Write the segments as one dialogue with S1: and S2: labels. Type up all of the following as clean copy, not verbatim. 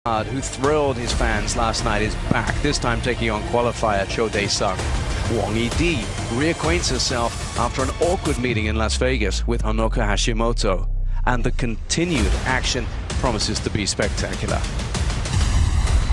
S1: Who thrilled his fans last night, is back, this time taking on qualifier Cho Dae-sung. Wang reacquaints herself after an awkward meeting in Las Vegas with Honoka Hashimoto, and the continued action promises to be spectacular.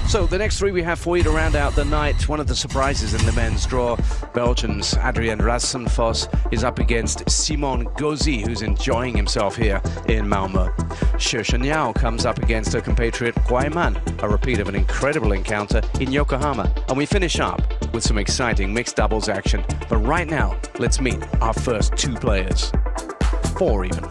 S1: So the next three we have for you to round out the night. One of the surprises in the men's draw, Belgium's Adrien Rassenfoss is up against Simon Gauzy, who's enjoying himself here in Malmö. Xie Shenyao comes up against her compatriot Guaiman, a repeat of an incredible encounter in Yokohama. And we finish up with some exciting mixed doubles action. But right now, let's meet our first two players. Four even.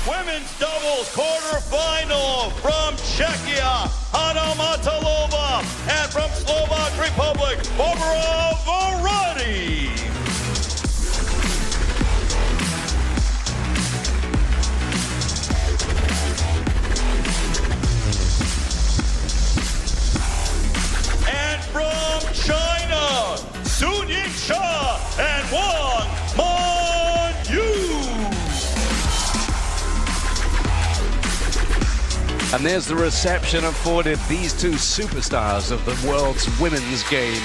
S2: Women's doubles quarterfinal from Czechia, Matelova, and from Slovak Republic, Varady. And from China, and Wang.
S1: And there's the reception afforded these two superstars of the world's women's game.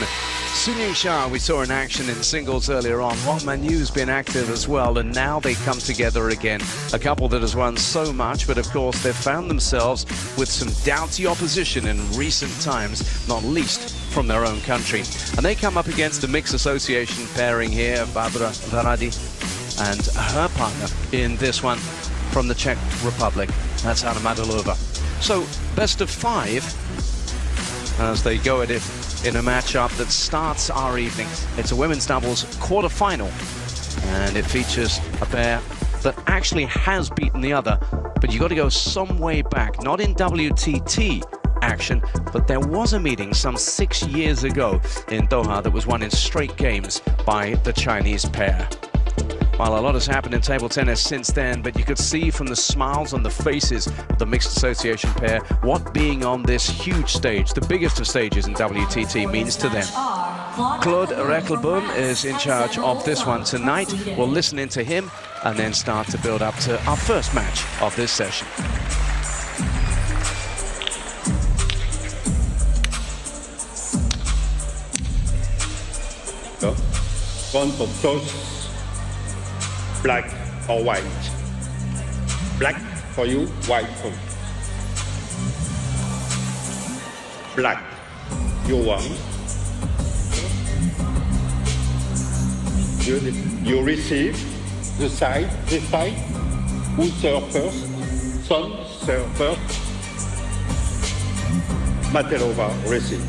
S1: Sha, we saw in action in singles earlier on. Wang Manyu's been active as well, and now they come together again. A couple that has won so much, but of course they've found themselves with some doughty opposition in recent times, not least from their own country. And they come up against a mixed association pairing here, Barbara Varady and her partner in this one from the Czech Republic. That's Anna Matelova. So, best of five as they go at it in a matchup that starts our evening. It's a women's doubles quarter-final, and it features a pair that actually has beaten the other, but you got to go some way back, not in WTT action, but there was a meeting some 6 years ago in Doha that was won in straight games by the Chinese pair. Well, a lot has happened in table tennis since then, but you could see from the smiles on the faces of the mixed association pair what being on this huge stage, the biggest of stages in WTT, means to them. Claude Rechelboom is in charge of this one tonight. We'll listen in to him and then start to build up to our first match of this session.
S3: One for toast. Black or white. Black for you, white for me. Black, you won. You receive the side, this side. Who serve first? Son serve first. Matelova receive.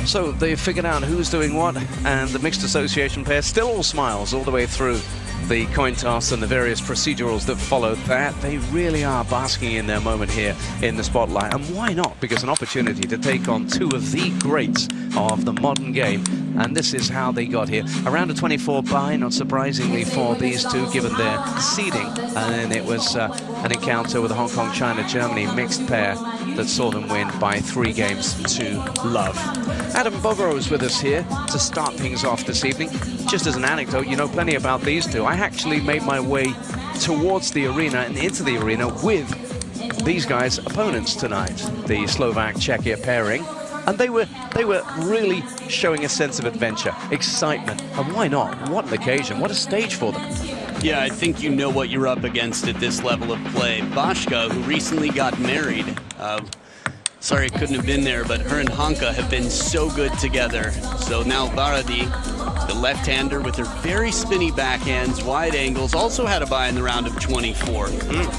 S1: So they've figured out who's doing what, and the mixed association pair still all smiles all the way through the coin toss and the various procedurals that followed that. They really are basking in their moment here in the spotlight, and why not? Because an opportunity to take on two of the greats of the modern game, and this is how they got here. Around a 24 bye, not surprisingly for these two given their seeding, and then it was an encounter with a Hong Kong, China, Germany mixed pair that saw them win by 3 games to love. Adam Bogoro is with us here to start things off this evening. Just as an anecdote, you know plenty about these two. I actually made my way towards the arena and into the arena with these guys' opponents tonight, the Slovak-Czechia pairing. And they were really showing a sense of adventure, excitement, and why not? What an occasion, what a stage for them.
S4: Yeah, I think you know what you're up against at this level of play. Bashka, who recently got married, sorry I couldn't have been there, but her and Hanka have been so good together. So now Varady, the left-hander with her very spinny backhands, wide angles, also had a bye in the round of 24.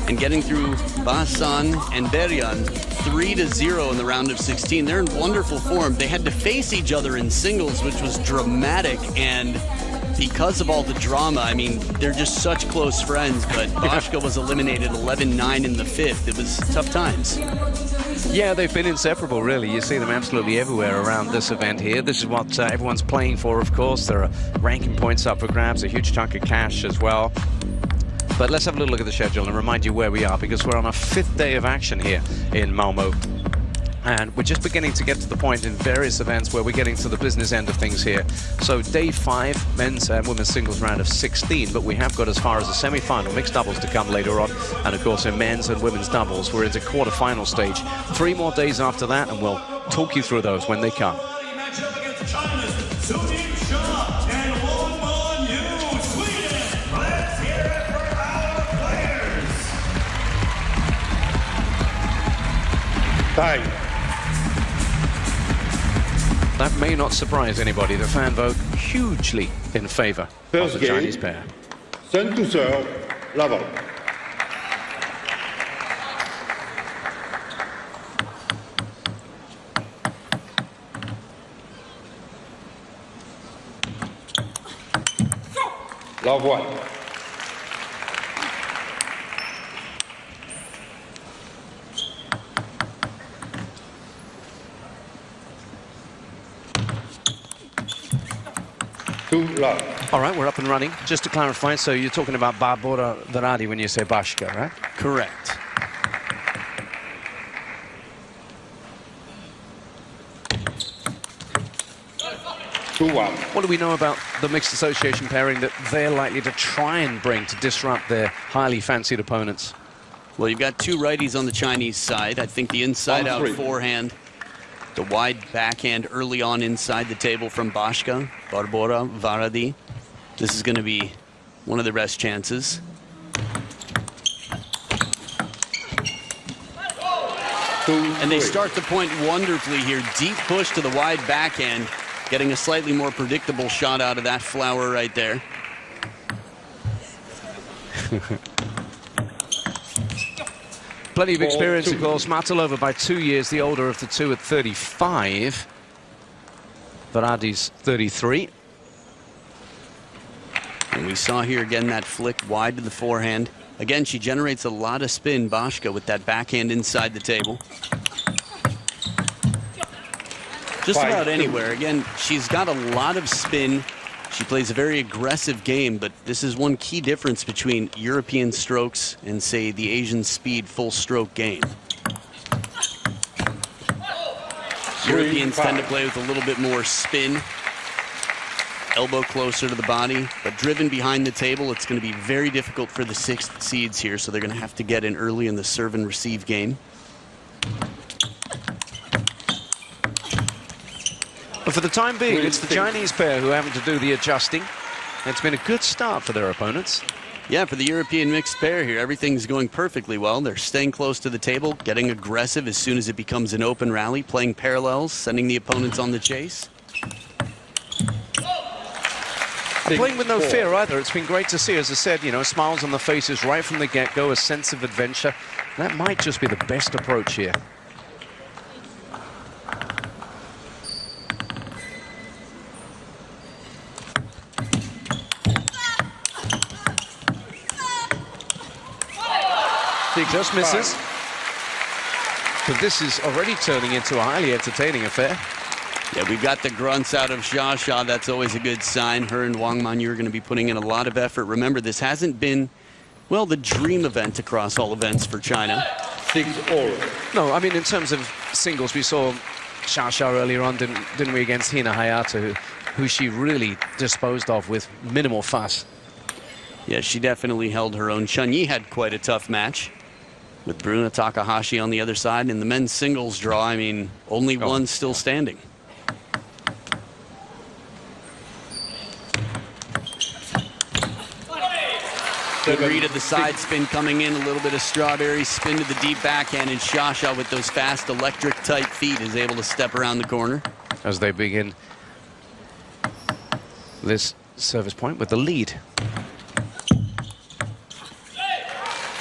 S4: And getting through Basan and Beryan 3-0 in the round of 16. They're in wonderful form. They had to face each other in singles, which was dramatic, and because of all the drama, I mean, they're just such close friends, but Bashka was eliminated 11-9 in the fifth. It was tough times.
S1: Yeah, they've been inseparable, really. You see them absolutely everywhere around this event here. This is what everyone's playing for, of course. There are ranking points up for grabs, a huge chunk of cash as well. But let's have a little look at the schedule and remind you where we are, because we're on our 5th day of action here in Malmo. And we're just beginning to get to the point in various events where we're getting to the business end of things here. So day 5, men's and women's singles round of 16, but we have got as far as the semi-final mixed doubles to come later on. And of course in men's and women's doubles, we're into quarter-final stage. 3 more days after that, and we'll talk you through those when they come.
S3: Time.
S1: That may not surprise anybody. The fan vote hugely in favor of the Chinese pair.
S3: Sun to serve, level. Love 1. Love.
S1: All right, we're up and running. Just to clarify, so you're talking about Barbora Varady when you say Bashka, right?
S4: Correct.
S1: What do we know about the mixed association pairing that they're likely to try and bring to disrupt their highly fancied opponents?
S4: Well, you've got 2 righties on the Chinese side. I think the inside-out forehand, the wide backhand early on inside the table from Bashka, Barbora Varady. This is going to be one of the best chances. And they start the point wonderfully here. Deep push to the wide backhand, getting a slightly more predictable shot out of that flower right there.
S1: Plenty of experience, of course. Matelova by 2 years, the older of the two at 35. Varady's 33.
S4: And we saw here again that flick wide to the forehand. Again, she generates a lot of spin, Bashka, with that backhand inside the table. Just about anywhere. Again, she's got a lot of spin. She plays a very aggressive game, but this is one key difference between European strokes and, say, the Asian speed full stroke game. Europeans tend to play with a little bit more spin, elbow closer to the body, but driven behind the table, it's going to be very difficult for the 6th seeds here, so they're going to have to get in early in the serve and receive game.
S1: But for the time being, it's the Chinese pair who are having to do the adjusting. It's been a good start for their opponents.
S4: Yeah, for the European mixed pair here, everything's going perfectly well. They're staying close to the table, getting aggressive as soon as it becomes an open rally, playing parallels, sending the opponents on the chase.
S1: Playing with no fear either. It's been great to see, as I said, you know, smiles on the faces right from the get-go, a sense of adventure. That might just be the best approach here. He just misses. But this is already turning into a highly entertaining affair.
S4: Yeah, we got the grunts out of Xia. That's always a good sign. Her and Wang Manyu are going to be putting in a lot of effort. Remember, this hasn't been, well, the dream event across all events for China.
S3: 6-all.
S1: No, I mean, in terms of singles, we saw Xia earlier on, didn't we, against Hina Hayata, who she really disposed of with minimal fuss.
S4: Yeah, she definitely held her own. Chun Yi had quite a tough match. With Bruna Takahashi on the other side. In the men's singles draw, I mean, only one still standing. Good read of the side spin coming in, a little bit of strawberry spin to the deep backhand, and Shasha with those fast electric type feet is able to step around the corner.
S1: As they begin this service point with the lead.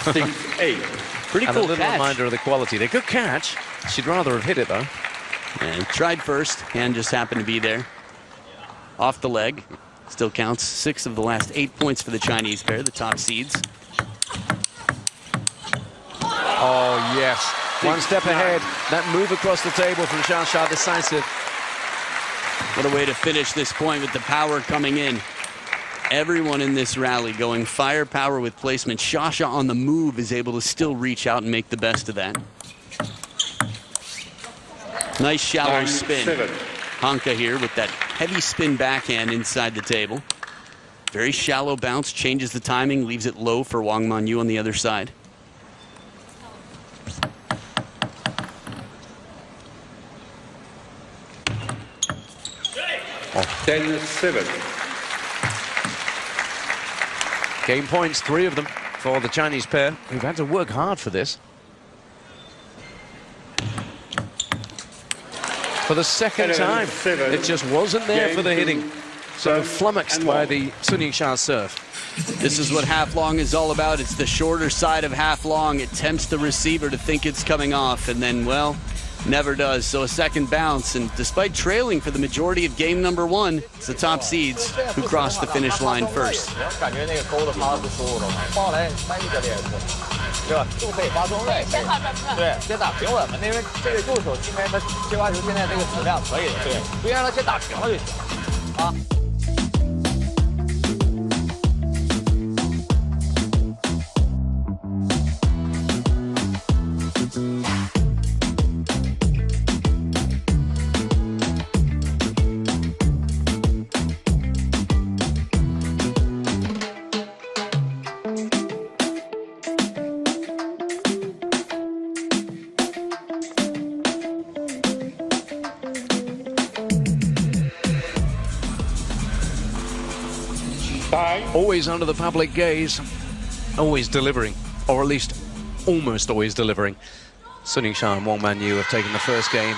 S3: 6-8.
S4: Pretty
S1: And
S4: cool
S1: a little
S4: catch.
S1: reminder of the quality. They good catch. She'd rather have hit it though.
S4: And tried first, hand just happened to be there. Off the leg. Still counts. 6 of the last 8 points for the Chinese pair, the top seeds.
S1: Oh, yes. One step ahead. That move across the table from Shasha, decisive.
S4: What a way to finish this point with the power coming in. Everyone in this rally going firepower with placement. Shasha on the move is able to still reach out and make the best of that. Nice shallow spin.
S3: 9-7.
S4: Hanka here with that heavy spin backhand inside the table. Very shallow bounce, changes the timing, leaves it low for Wang Manyu on the other side.
S3: Oh. 10-7.
S1: Game points, 3 of them for the Chinese pair, who've had to work hard for this. For the second time, it just wasn't there for the hitting. So flummoxed by the Sun Yingxia serve.
S4: This is what half long is all about. It's the shorter side of half long. It tempts the receiver to think it's coming off, and then, well, never does. So a second bounce, and despite trailing for the majority of game number 1, it's the top seeds who cross the finish line first.
S5: 对吧？就可以发中位，对，先打平稳嘛，因为这个右手因为他接发球现在这个质量可以的，对，不让他先打平了就行，啊。
S1: Always under the public gaze, always delivering, or at least almost always delivering. Sun Yingxia and Wang Manyu have taken the first game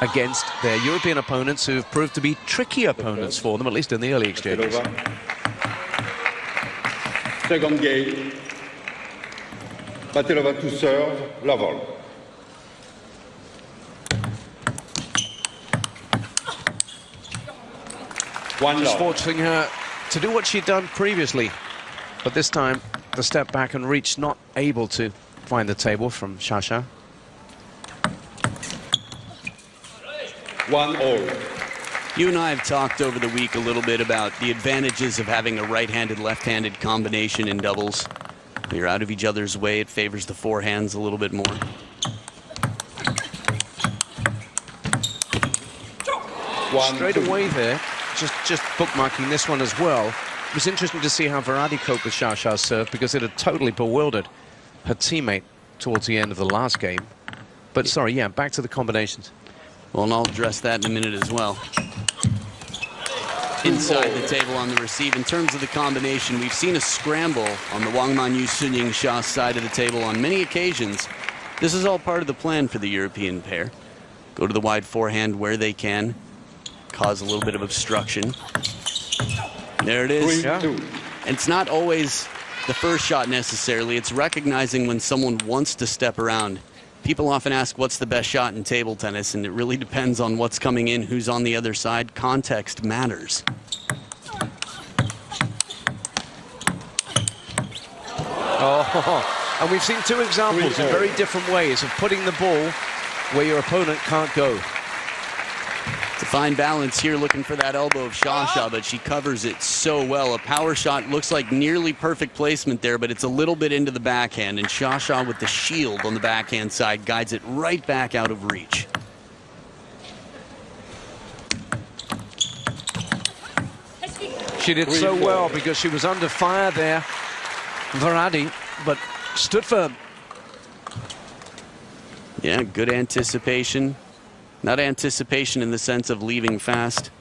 S1: against their European opponents, who have proved to be tricky opponents for them, at least in the early exchanges.
S3: Second game. Matelova to serve, level.
S1: Just forcing her to do what she'd done previously, but this time the step back and reach, not able to find the table from Shasha.
S3: 1-all.
S4: You and I have talked over the week a little bit about the advantages of having a right-handed, left-handed combination in doubles. You're out of each other's way, it favors the forehands a little bit more.
S1: Straight away there, just bookmarking this one as well. It was interesting to see how Varady coped with Shasha's serve, because it had totally bewildered her teammate towards the end of the last game. But sorry, yeah, back to the combinations.
S4: Well, and I'll address that in a minute as well. Inside the table on the receive. In terms of the combination, we've seen a scramble on the Wang Manyu Sun Yingxia side of the table on many occasions. This is all part of the plan for the European pair. Go to the wide forehand where they can, cause a little bit of obstruction. There it is. And it's not always the first shot necessarily. It's recognizing when someone wants to step around. People often ask what's the best shot in table tennis, and it really depends on what's coming in, who's on the other side. Context matters.
S1: Oh, and we've seen 2 examples in very different ways of putting the ball where your opponent can't go.
S4: It's a fine balance here, looking for that elbow of Shasha, but she covers it so well. A power shot looks like nearly perfect placement there, but it's a little bit into the backhand, and Shasha with the shield on the backhand side guides it right back out of reach.
S1: She did so well because she was under fire there, Varady, but stood firm.
S4: Yeah, good anticipation. Not anticipation in the sense of leaving fast,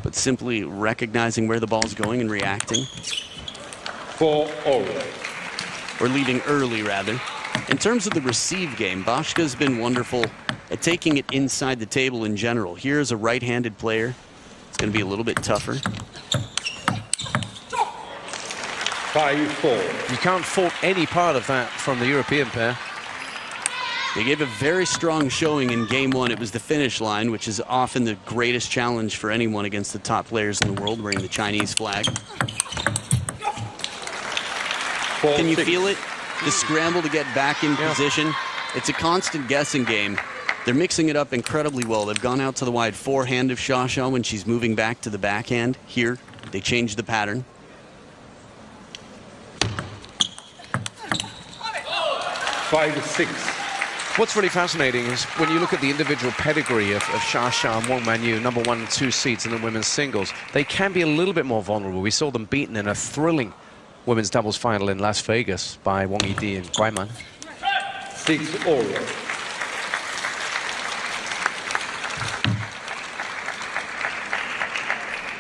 S4: but simply recognizing where the ball's going and reacting.
S3: 4-all.
S4: Or leaving early, rather. In terms of the receive game, Boschka's been wonderful at taking it inside the table in general. Here's a right-handed player. It's going to be a little bit tougher.
S3: 5-4.
S1: You can't fault any part of that from the European pair.
S4: They gave a very strong showing in game one. It was the finish line, which is often the greatest challenge for anyone against the top players in the world wearing the Chinese flag. Can you feel it? The scramble to get back in position. It's a constant guessing game. They're mixing it up incredibly well. They've gone out to the wide forehand of Xia when she's moving back to the backhand. Here, they changed the pattern.
S3: Five, 6.
S1: What's really fascinating is when you look at the individual pedigree of Xia and Wang Manyu, number 1 and 2 seeds in the women's singles, they can be a little bit more vulnerable. We saw them beaten in a thrilling women's doubles final in Las Vegas by Wang Yidi and Guaiman.
S3: 6-all.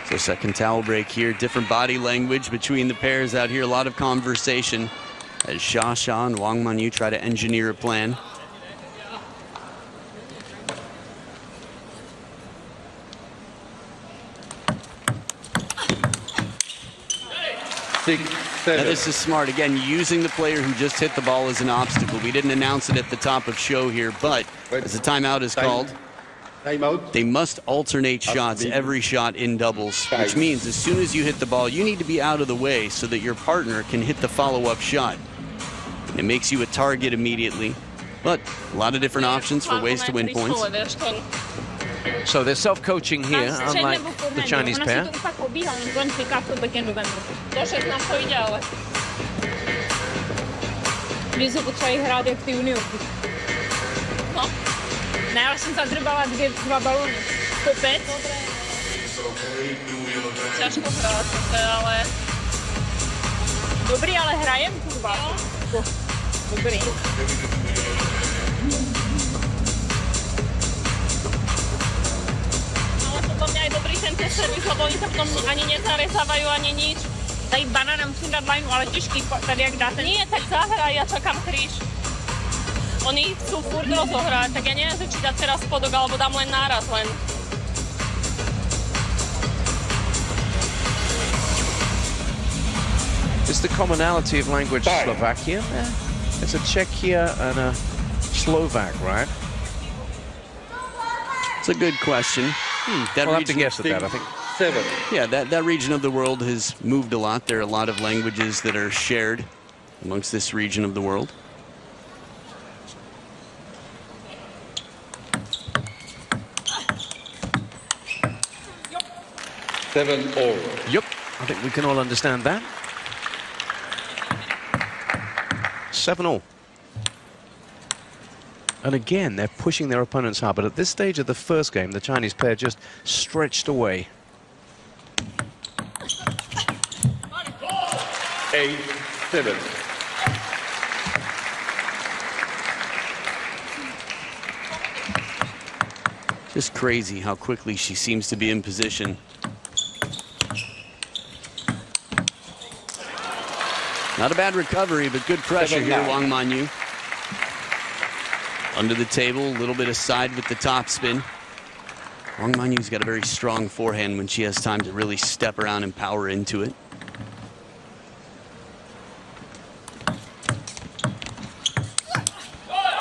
S4: So second towel break here. Different body language between the pairs out here. A lot of conversation as Xia and Wang Manyu try to engineer a plan.
S3: 6, 7.
S4: Now this is smart. Again, using the player who just hit the ball as an obstacle. We didn't announce it at the top of show here, but as the timeout is called,
S3: Timeout.
S4: they must alternate shots every shot in doubles, which means as soon as you hit the ball, you need to be out of the way so that your partner can hit the follow-up shot. And it makes you a target immediately, but a lot of different options for ways to win points.
S1: So they're self-coaching here, unlike the Chinese pair.
S6: Ne, já jsem zadrbala 2 balony. Kopec. Těžko hrát, ale... Dobrý, ale hrajem, kurva. Dobrý. Ale potom měli dobrý tento servis, lebo oni se v tom ani nezarezávají, ani nič. Tady banana musím dát lineu, ale těžký, tady jak dáte. Nie, tak zahraj, ja čakám kríž. Oni chcú furt rozohrať, tak ja neviem, či dať teraz spodok, alebo dám len náraz len.
S1: Is the commonality of language Slovakia? Yeah. It's a Czechia and a Slovak, right?
S4: It's a good question.
S1: I'll have to guess at that, I think.
S3: 7.
S4: Yeah, that region of the world has moved a lot. There are a lot of languages that are shared amongst this region of the world.
S3: 7-all.
S1: Yep, I think we can all understand that. 7-all. And again, they're pushing their opponents hard, but at this stage of the first game, the Chinese pair just stretched away.
S3: 8-7.
S4: Just crazy how quickly she seems to be in position. Not a bad recovery, but good pressure here, Wang Manyu. Under the table, a little bit aside with the topspin. Wang Manyu's got a very strong forehand when she has time to really step around and power into it.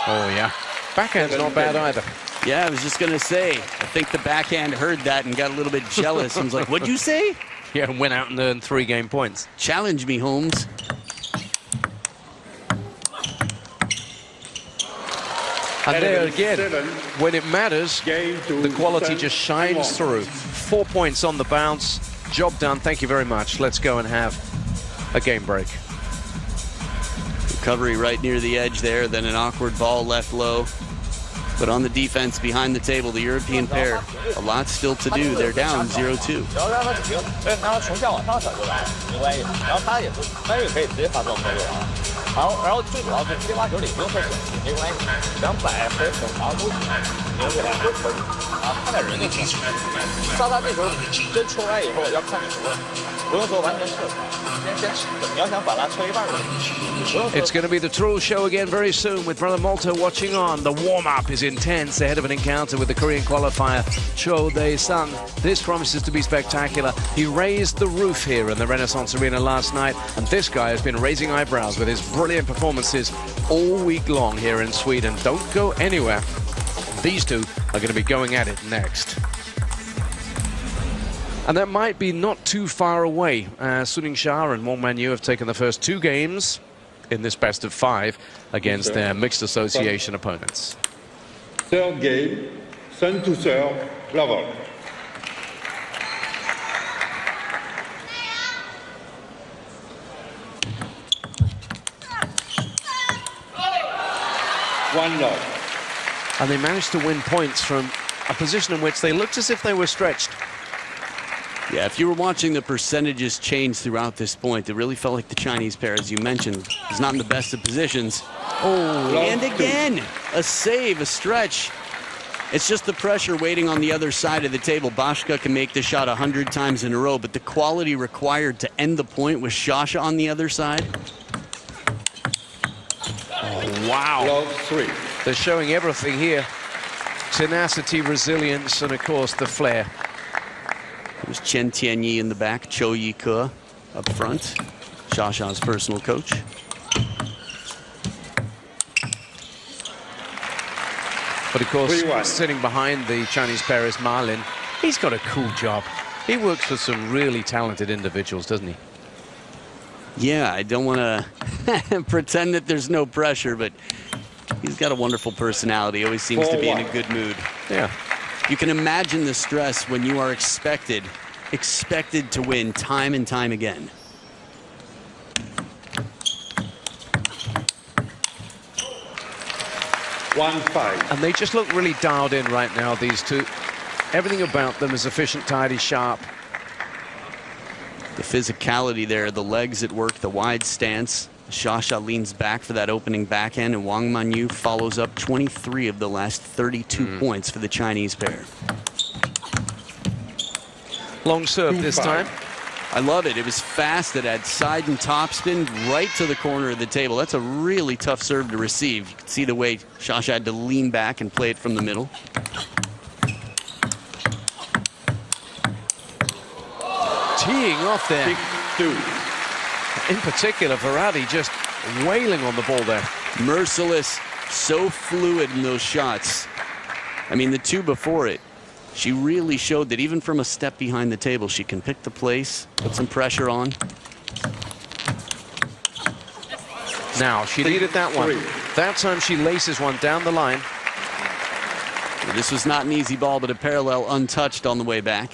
S1: Oh, yeah. Backhand's not bad either.
S4: Yeah, I was just going to say, I think the backhand heard that and got a little bit jealous. I was like, what'd you say?
S1: Yeah, went out and earned 3 game points.
S4: Challenge me, Holmes.
S1: And there again, when it matters, the quality just shines through. 4 points on the bounce. Job done. Thank you very much. Let's go and have a game break.
S4: Recovery right near the edge there, then an awkward ball left low. But on the defense behind the table, the European pair, a lot still to do. They're down 0-2.
S5: 然后让他停，让他从下往上甩就完了，没关系。然后他也是，他也可以直接发动作就完了。然后最主要是这把球里不用特选题没关系，想摆和手长都行，留起来都可以啊，看点人就行。萨萨这球真抽完以后要看球，不用说完全撤，先你要想把它撤一半就行。
S1: It's going to be the Troll show again very soon with Brother Malta watching on. The warm-up is intense ahead of an encounter with the Korean qualifier Cho Dae-sung. This promises to be spectacular. He raised the roof here in the Renaissance Arena last night, and this guy has been raising eyebrows with his brilliant performances all week long here in Sweden. Don't go anywhere. These two are going to be going at it next. And that might be not too far away. Suning Shah and Wang Man Yu have taken the first 2 games in this best of 5 against their mixed association opponents.
S3: Third game, Sun to serve, level. One love.
S1: And they managed to win points from a position in which they looked as if they were stretched.
S4: Yeah, if you were watching the percentages change throughout this point, it really felt like the Chinese pair, as you mentioned, is not in the best of positions. Oh, and again, a save, a stretch. It's just the pressure waiting on the other side of the table. Bashka can make the shot 100 times in a row, but the quality required to end the point with Shasha on the other side.
S1: Oh, wow.
S3: Love 3.
S1: They're showing everything here. Tenacity, resilience, and of course the flair.
S4: There's Chen Tianyi in the back, Cho Yi-ke up front, Shasha's personal coach.
S1: But of course, sitting behind the Chinese pair is Ma Lin. He's got a cool job. He works with some really talented individuals, doesn't he?
S4: Yeah, I don't want to pretend that there's no pressure, but he's got a wonderful personality. Always seems to be in a good mood.
S1: Yeah.
S4: You can imagine the stress when you are expected to win time and time again.
S3: One five.
S1: And they just look really dialed in right now, these two. Everything about them is efficient, tidy, sharp.
S4: The physicality there, the legs at work, the wide stance. Shasha leans back for that opening backhand, and Wang Man Yu follows up 23 of the last 32 points for the Chinese pair.
S1: Long serve this time.
S4: I love it. It was fast. It had side and top spin right to the corner of the table. That's a really tough serve to receive. You can see the way Shasha had to lean back and play it from the middle.
S1: Teeing off there.
S3: 6-2.
S1: In particular, Varady just wailing on the ball there.
S4: Merciless, so fluid in those shots. I mean, the two before it, she really showed that even from a step behind the table, she can pick the place, put some pressure on.
S1: Now, she needed that one. That time she laces one down the line.
S4: This was not an easy ball, but a parallel untouched on the way back.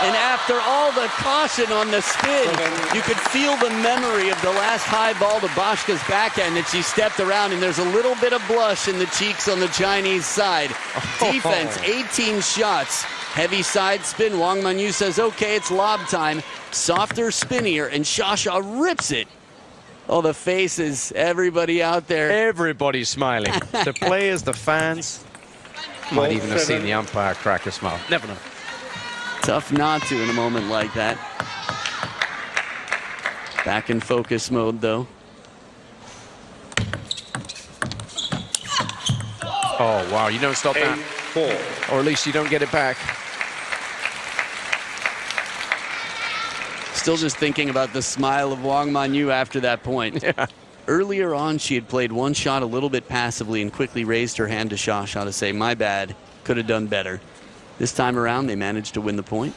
S4: And after all the caution on the spin, you could feel the memory of the last high ball to Bashka's backhand that she stepped around, and there's a little bit of blush in the cheeks on the Chinese side. Defense, 18 shots. Heavy side spin. Wang Man Yu says, okay, it's lob time. Softer, spinnier, and Shasha rips it. Oh, the faces, everybody out there.
S1: Everybody's smiling. The players, the fans. Might even have seen the umpire crack a smile. Never know.
S4: Tough not to in a moment like that. Back in focus mode, though.
S1: Oh, wow. You don't stop that.
S3: 8-4.
S1: Or at least you don't get it back.
S4: Still just thinking about the smile of Wang Man Yu after that point.
S1: Yeah.
S4: Earlier on, she had played one shot a little bit passively and quickly raised her hand to Shasha to say, my bad, could have done better. This time around, they managed to win the point.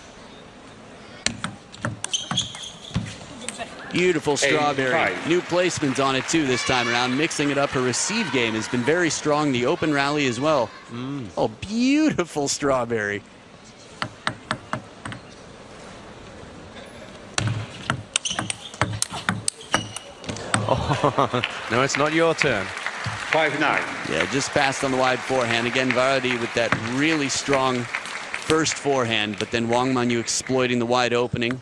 S4: Beautiful strawberry. New placements on it, too, this time around. Mixing it up. Her receive game has been very strong. The open rally as well. Oh, beautiful strawberry.
S1: Oh, no, it's not your turn.
S3: 5-9.
S4: Yeah, just passed on the wide forehand. Again, Varady with that really strong first forehand, but then Wang Manyu exploiting the wide opening.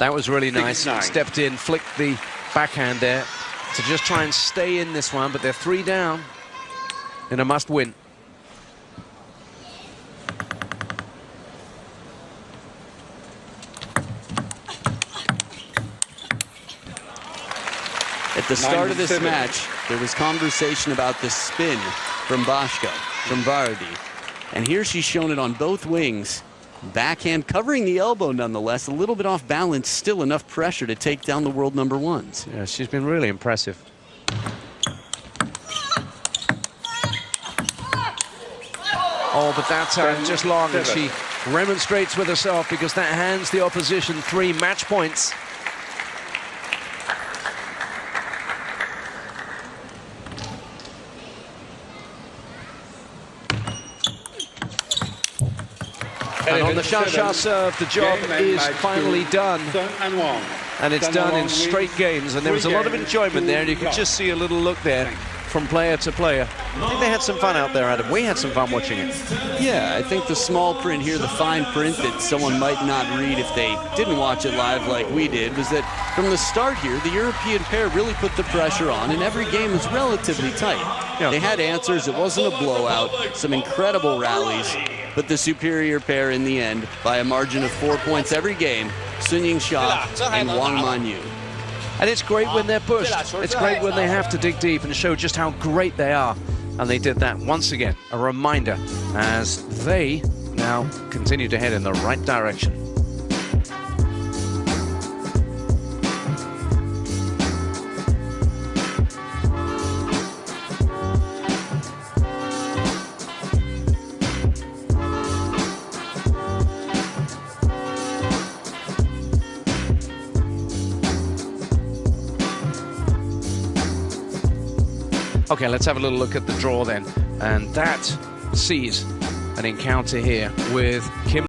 S1: That was really nice.
S3: 6-9.
S1: Stepped in, flicked the backhand there to just try and stay in this one, but they're 3 down in a must-win.
S4: At the start of this match, there was conversation about the spin from Boška, from Varady. And here she's shown it on both wings. Backhand covering the elbow nonetheless, a little bit off balance, still enough pressure to take down the world number ones.
S1: Yeah, she's been really impressive. Oh, but that's just long, and she remonstrates with herself because that hands the opposition 3 match points. And on the Sha serve, the job is finally done. And it's done in straight games. And there was a lot of enjoyment there. And you could just see a little look there from player to player. I think they had some fun out there, Adam. We had some fun watching it.
S4: Yeah, I think the small print here, the fine print that someone might not read if they didn't watch it live like we did, was that from the start here, the European pair really put the pressure on, and every game was relatively tight.
S1: Yeah.
S4: They had answers. It wasn't a blowout. Some incredible rallies. But the superior pair in the end, by a margin of 4 points every game, Sun Sha and Wang Manyu.
S1: And it's great when they're pushed. It's great when they have to dig deep and show just how great they are. And they did that once again. A reminder as they now continue to head in the right direction. Okay, let's have a little look at the draw then. And that sees an encounter here with Kim